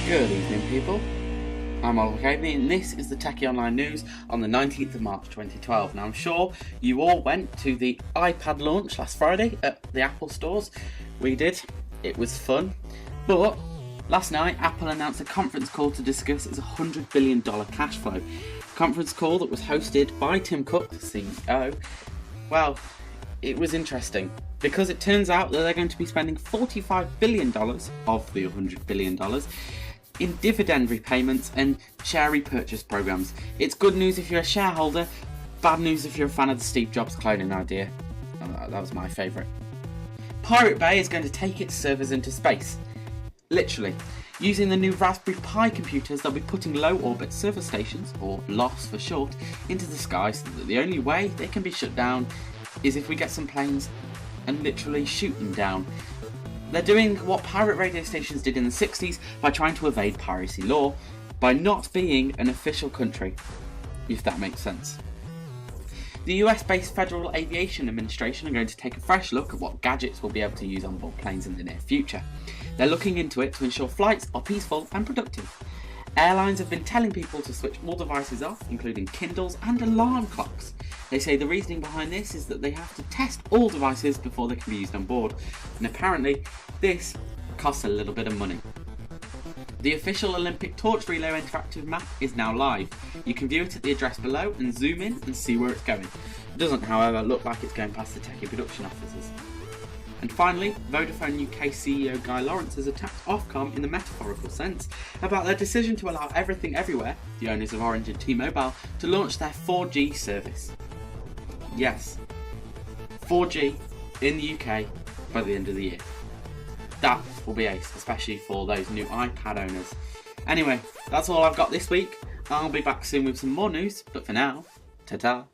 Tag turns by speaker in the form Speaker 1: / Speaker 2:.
Speaker 1: Good evening, people. I'm Oliver Caveney, and this is the Techi Online News on the 19th of March 2012. Now, I'm sure you all went to the iPad launch last Friday at the Apple stores. We did. It was fun. But last night, Apple announced a conference call to discuss its $100 billion cash flow. A conference call that was hosted by Tim Cook, the CEO. Well, it was interesting because it turns out that they're going to be spending $45 billion of the $100 billion in dividend repayments and share repurchase programs. It's good news if you're a shareholder, bad news if you're a fan of the Steve Jobs cloning idea. That was my favourite. Pirate Bay is going to take its servers into space. Literally. Using the new Raspberry Pi computers, they'll be putting low-orbit server stations, or LOS for short, into the sky so that the only way they can be shut down is if we get some planes and literally shoot them down. They're doing what pirate radio stations did in the 60s by trying to evade piracy law by not being an official country, if that makes sense. The US-based Federal Aviation Administration are going to take a fresh look at what gadgets we'll be able to use on board planes in the near future. They're looking into it to ensure flights are peaceful and productive. Airlines have been telling people to switch all devices off, including Kindles and alarm clocks. They say the reasoning behind this is that they have to test all devices before they can be used on board, and apparently this costs a little bit of money. The official Olympic torch relay interactive map is now live. You can view it at the address below and zoom in and see where it's going. It doesn't, however, look like it's going past the Techi production offices. And finally, Vodafone UK CEO Guy Lawrence has attacked Ofcom in the metaphorical sense about their decision to allow Everything Everywhere, the owners of Orange and T-Mobile, to launch their 4G service. Yes, 4G in the UK by the end of the year. That will be ace, especially for those new iPad owners. Anyway, that's all I've got this week. I'll be back soon with some more news, but for now, ta-ta.